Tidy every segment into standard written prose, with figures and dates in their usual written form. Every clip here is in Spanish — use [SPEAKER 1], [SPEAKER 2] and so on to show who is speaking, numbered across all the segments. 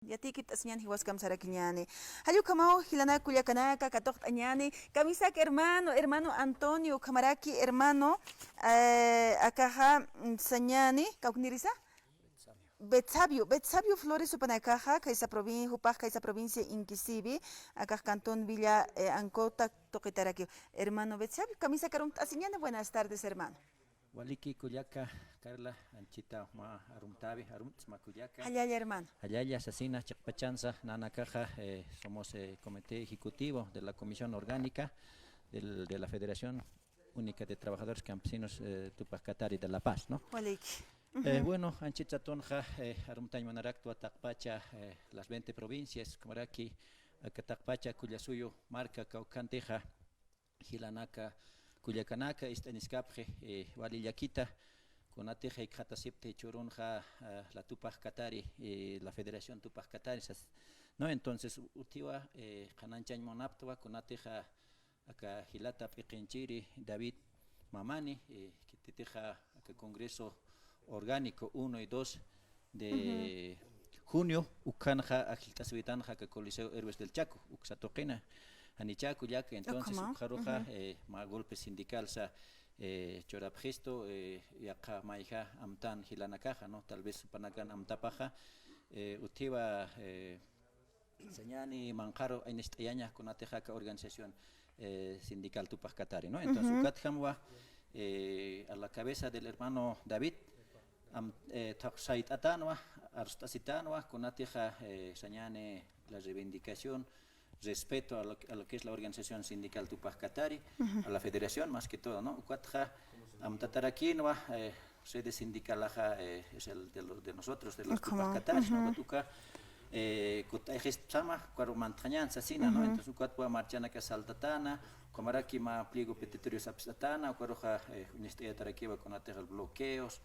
[SPEAKER 1] Yatiki tasñani huascam saraquiñani. Hayu kamao hilana culiacanaka, katok añani. Camisac hermano Antonio Camaraki, hermano acaja sañani, caunirisa. Betsabio Flores Supanacaja, Caisa Provincia, Jupac, Caisa Provincia Inquisibi, acá Cantón Villa Ancota, Toquetaraqui. Hermano Betsabio, camisa carum asiñana, buenas tardes, hermano.
[SPEAKER 2] Waliki Kuyaka, Carla, Anchita, Ma, Arumtabi, Arumtsma Kuyaka.
[SPEAKER 1] Hayaya, hermano.
[SPEAKER 2] Hayaya, Asesina, Chakpachanza, Nana Caja, somos comité ejecutivo de la Comisión Orgánica de la Federación Única de Trabajadores Campesinos Tupac Katari de La Paz, ¿no?
[SPEAKER 1] Waliki.
[SPEAKER 2] Bueno, Anchita Tonja, Arumtay Manaractua, Tacpacha, las 20 provincias, como aquí, Tacpacha, Cuyasuyo, Marca, Caucanteja, Gilanaka, Culiacanaka, Estaniscapje, Walillaquita, Conateja y Catasipte, Churunja, la Tupac Katari, la Federación Tupac Katari, ¿no? Entonces, Utiwa, Cananchañ Monaptua, Conateja, acá Gilata Pequenchiri, David Mamani, que te deja acá Congreso Orgánico 1 y 2 de junio, Ucanja, Agiltasubitanja, que Coliseo Héroes del Chaco, Uxatoquena. Anichaku ya que entonces Jaroja ma golpe sindical sa chorapgesto y acá maija amtan hilanakaja, no tal vez panakan amtapaja utiva señani manjaro en estaña con atejaca organización sindical Tupac Katari, no entonces ukatjamwa a la cabeza del hermano David Sait Atanwa Arstasitanwa con ateja señane la reivindicación, respeto a lo que es la organización sindical Tupac Katari, a la federación más que todo, ¿no? Cuatja, Amtataraquinwa, sede sindical es el de nosotros, de los Tupac Katari, ¿no? Tuca, Kutaijestama, Cuarumantañan, Sasina, ¿no? Entonces, Cuatwa, Marchana Casaltatana, Comaraki, Ma Pliego Petitorio Sapstatana, Cuaroja, Unestia Taraquiva con aterral bloqueos,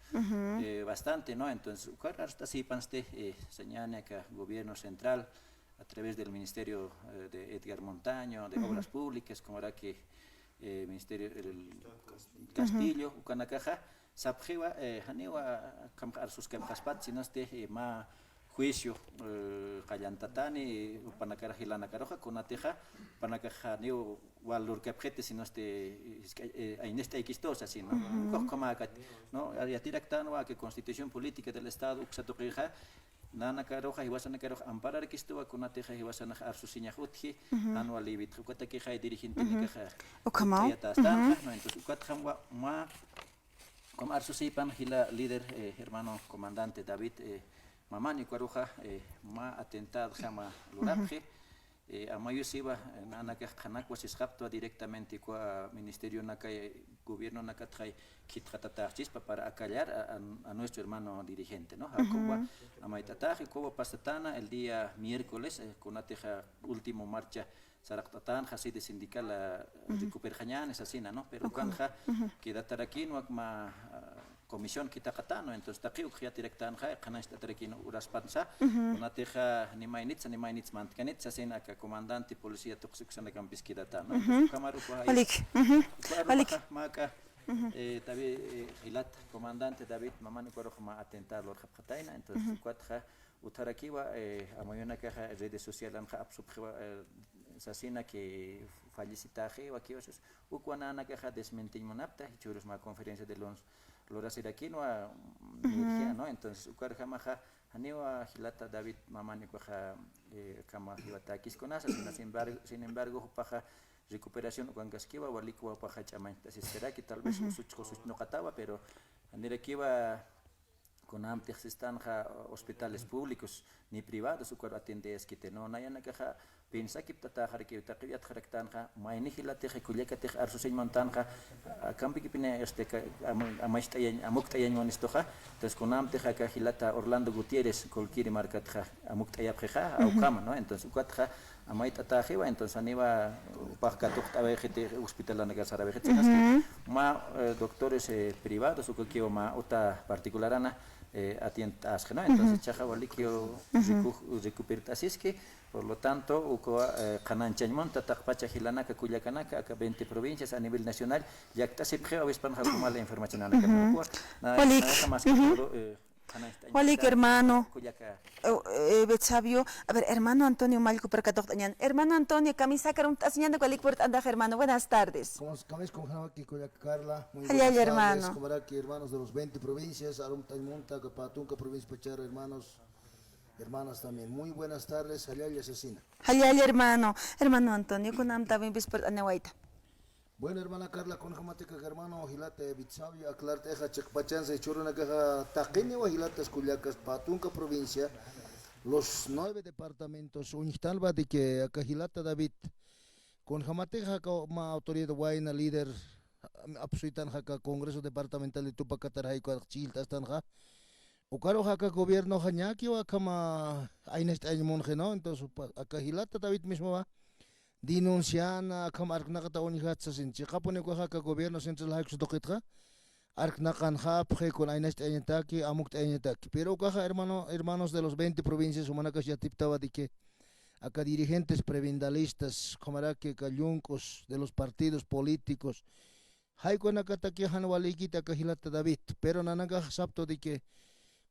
[SPEAKER 2] bastante, ¿no? Entonces, Cuar hasta así, Panste, señala que gobierno central, a través del Ministerio de Edgar Montaño, de Obras Públicas, como era que Ministerio del Castillo, Ucanacaja, Sapjiva, Haniwa, sus Campaspat, si no esté más juicio, Callantatani, Panacara Gilana Caroja, Conateja, Panacaja, Neo, Walur Capjete, si no esté, en esta equistosa, así, ¿no? Como ¿no? Yatiractanwa, que Constitución Política del Estado, Uxatoqueja, Nana Caroja y Wasana Caroja, Amparar que estuvo con Ateja y Wasana Arsusiña Jutji, Anual Libit, Ucataqueja y dirigente Nicaja. Entonces, Ucatjamwa, como Arsusipan, Gila, líder, hermano comandante David Mamani Caroja, Ma atentado Jama Lurapje, Amayusiva, Nana Canacua se escapó directamente con el Ministerio Naka, Gobierno Nakatray, Kitratachis para acallar a nuestro hermano dirigente, ¿no? Amaitataje, Kobo Pasatana, el día miércoles, con la última marcha, Saractatan, Haside Sindical, Recuperajañan, es así, ¿no? Pero Kanja, que Dataraquín, Wakma. Comisión kita katano entonces taqiu khia direktan kha khana istatarikino uraspansa unateja ni mainits mantkanit sasena ka comandante policía toxuxana campiski datano kamaru alik maka tabi hilat comandante David mamani korojma atentado lor khaptaina entonces kuatja utarakiwa amayona ka redes sociales kha absubkhwa sasina que felicitaje o aquí osos ukwana ka desmentir monapta churus ma conferencia de los Loras iraquino a energía, ¿no? Entonces, Ucarjamaja, Haniwa, Gilata, David, Mamani, Cuaja, Kama, Hibatakis con asas, sin embargo, Paja, recuperación, Guangasquiva, Walikua, Paja, Chamay, será que tal vez no cataba, pero Anirequiva, con amplias están hospitales públicos ni privados, su cuerpo atiende es que no hay una caja. Piensa que tata que taquiat χαρακτάνχα mainihila teje kuliaka teje arsusin montanja campi que pine este amaista y amukta y monistoja entonces con am teje que hilata Orlando Gutiérrez cualquier marca teje amukta y abjeja au cama, no entonces cuatja amaita tajiva entonces aniva paja tokta vejete hospital la negar sarabe ma doctores privados o que ma otra particularana atientas, ¿no? Entonces chaja walikio recupera así es que por lo tanto Cananchañmon Tatapachá Gilanaka Culiacanaka acá 20 provincias a nivel nacional ya está se preo a veces para la información a la que no más que todo
[SPEAKER 1] Walik, hermano.
[SPEAKER 2] Kuyaka.
[SPEAKER 1] Betsabio, a ver, hermano Antonio Malco Percatoñan. Hermano Antonio, camisa carumtañando cualik por anda, hermano. Buenas tardes.
[SPEAKER 3] Como camis con Jamaki Carla, muy
[SPEAKER 1] Ay,
[SPEAKER 3] buenas tardes,
[SPEAKER 1] hermano.
[SPEAKER 3] como aquí hermanos de los 20 provincias, Arum Taimunta, Capatunca, provincia Pachara, hermanos, hermanas también. Muy buenas tardes, Hayay Asesina.
[SPEAKER 1] Hayay, hermano. Hermano Antonio, con am también bisport anawaita.
[SPEAKER 3] Bueno, hermana Carla, con Jamateca, hermano, Gilate, Bitsabio, Aclarte, Chacpachanza, Churuna, Caja, Taqueña, Gilatas, Culiacas, Patunca, provincia, los 9 departamentos, Unixtalba, de que Acajilata David, con Jamateca, ma autoridad Guayna, líder, Apsuitan, Jaca, Congreso Departamental de Tupacataraico, Chiltas, Tanja, Ucaro, Jaca, Gobierno, Jañaki, o Acama, Ainest Aymonje, ¿no? Entonces, Acajilata David mismo va. Denuncian kam arknaka unihat sa sin chikapone ko ka gobierno central high su dokitra arknakan ha phe con ainest ayentaki amukt ayentaki pero caja hermanos de los 20 provincias humanacas ya tiptaba de que acá dirigentes previndalistas como que cayuncos de los partidos políticos hay con acá que hanwalikita kahilata David pero nanaga sapto de que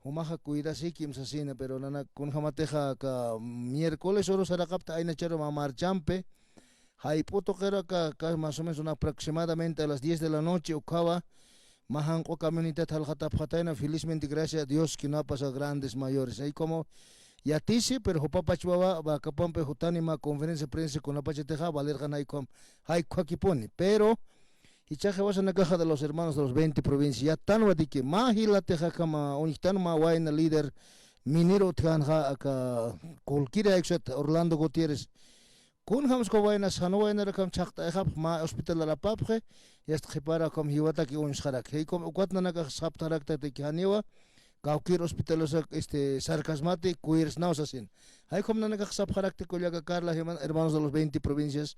[SPEAKER 3] humaja cuida sikim sasina pero nana con jamateja ka miércoles oro sarakapta aina chero marchampe hay puto que era más o menos aproximadamente a las 10 de la noche ocava mahanco camioneta talhata pataina felizmente gracias a Dios que no ha pasado grandes mayores ahí como ya tisi pero hopapachwa va capampe hutani ma conferencia de prensa con la pacheteja valer ganai com hay cuakiponi pero y chaje vas a la caja de los hermanos de los 20 provincias ya tan wadike mahila teja kama unitano ma waina líder minero tanja acá cualquiera except Orlando Gutiérrez kun hams ko waina sano waina rakam chakta khap ma hospital la papre yast khipara kom hiwata ki uns kharak hey kom ukwatna naga sap tarakta te kaniwa kaukir hospital sarcasmate kuirs nausasin hay kom naga sap kharak te kolyaga Carla hermanos de los 20 provincias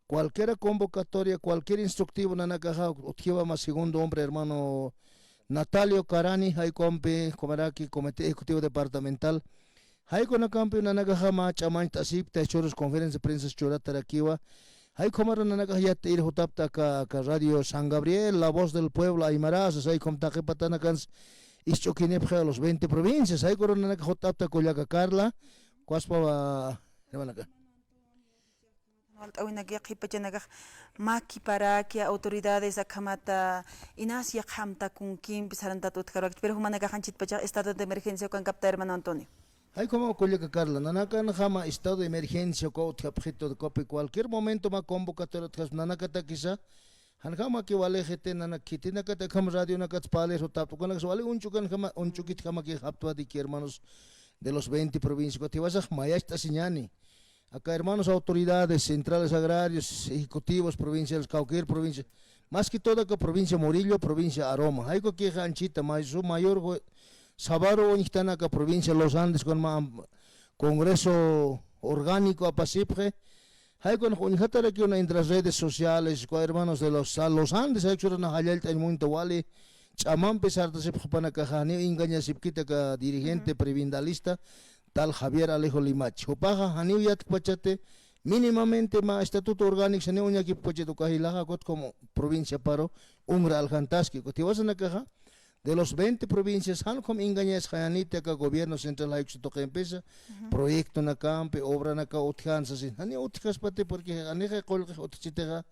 [SPEAKER 3] cualquier convocatoria, cualquier instructivo, nanakaja, utjiva más segundo hombre, hermano Natalio Carani, hay compe, comeraki, comité ejecutivo departamental, hay con la campe, nanakaja, machamant, así, te choros, conferencia de prensa, choratarakiwa, hay como nanakaja, ya te ir hotapta, radio San Gabriel, la voz del pueblo, Aymaras, hay como taquepatanacans, ischoquinepja, los 20 provincias, hay con nanakaja, hotapta, Collaca Carla, cuaspa, hermanaka.
[SPEAKER 1] Maki para que autoridades akamata inasia hamta con kim pisaranta tutkarak pero humana gahanchit pacha estado de emergencia con capta hermano Antonio.
[SPEAKER 3] Hay como colega Carla, nanakan jama estado de emergencia ko objeto de copy cualquier momento ma convocatoria tras nanakata quizá hanjama que vale gete nanakitina kata kam radio nakat pale rotap con las vale unchukan jama unchukit jama que haptua de hermanos de los 20 provincias que te vas a maya esta señani. Acá hermanos autoridades centrales agrarios, ejecutivos provinciales, cualquier provincia, más que toda que provincia Morillo, provincia Aroma, hay que anchita, su mayor Sabaro están acá provincia Los Andes con congreso orgánico a Pasipre, hay con aquí una entre las redes sociales, con hermanos de los Andes, hay que una hallalta en Munto Wali, chamán pesar de sepana cajani, engaña sipquita que dirigente previndalista, tal Javier Alejo Limachi. Hopaja haniuyat pachate mínimamente ma estatuto orgánico se neuña que pacheto kahilaja kot como provincia paro umra aljantaski. Cotiwasan caja de los 20 provincias han como engañas jayanita que gobierno central hay que toca empresa proyecto na campe obra na ka utjansa sin. Hani utjas pate porque aneja kolge utchitega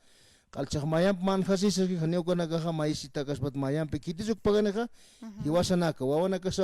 [SPEAKER 3] kalchak mayam man khasi se khaniu kana ka maisita kaspat mayam pe kitisuk paganaka hiwasanaka wawanaka sa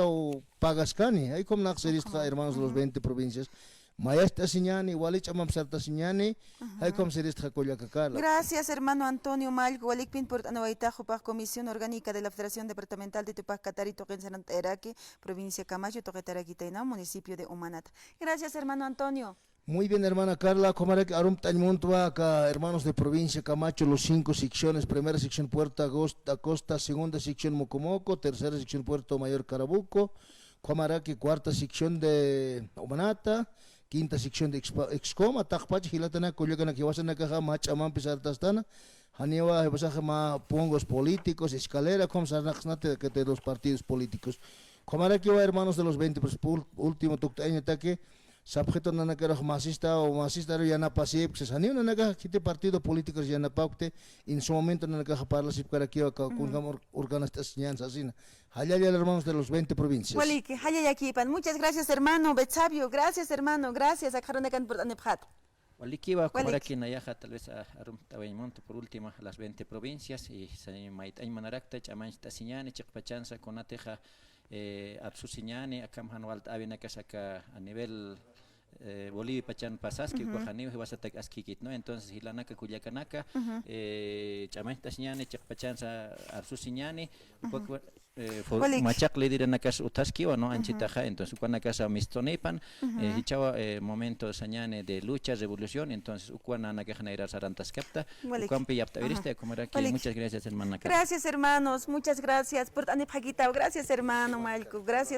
[SPEAKER 3] pagaskani hay kom nakserista hermanos de los 20 provincias Maestra Siñani, Walich Amamsarta Siñani, hay como serista Coyacacala.
[SPEAKER 1] Gracias, hermano Antonio Malco, Walikpin por Anahuaytajo, para Comisión Orgánica de la Federación Departamental de Tupac Catari, Toquensananteraque, Provincia Camacho, Toquetaraquitaina, municipio de Umanat. Gracias, hermano Antonio.
[SPEAKER 3] Muy bien, hermana Carla, como Arum Tañmontua, acá, hermanos de provincia Camacho, los 5 secciones, primera sección Puerto Acosta, segunda sección Mocomoco, tercera sección Puerto Mayor Carabuco, Comaraki, cuarta sección de Umanata, quinta sección de Excoma, Takpach, Gilatana, Coyacana, Kiwasana, Caja, Machaman, Pisartastana, Haniwa, Basajama, Pongos políticos, escalera, como Sarnaxnate, que de los partidos políticos. Comaraki, hermanos de los 20, pues, último Tuctaña, ataque. subjeto nanakara masista o masista yana pasip se saniu nanaka kite partido políticos yana paukte en su momento nanaka parla sip para que con organizaciones así halaya hermanos de los 20 provincias.
[SPEAKER 1] Waliki, hayayakipan. Muchas gracias, hermano Betsabio. Gracias, hermano. Gracias. Akaronekan por Anephat.
[SPEAKER 2] Walikiwa, como aquí nayaja tal vez a monto por último a las 20 provincias y se mait ay manarakta chamansta siñani chikpachanza con ateja absu siñani akam hanwalt avina kasaka a nivel Bolivia pachan pasaski ko haneu hewasatak askikit no entonces hilanaka kuyakanaka chamansta siñani chikpachanza absu siñani machak le dirán acá utaski o no anchitaja entonces cuando acá sa mistonepan hichawa momento sañane de lucha revolución entonces cuando acá generar sarantas capta ukampi yapta veriste como era que muchas gracias hermana
[SPEAKER 1] gracias hermanos muchas gracias por anepagita gracias hermano Malco gracias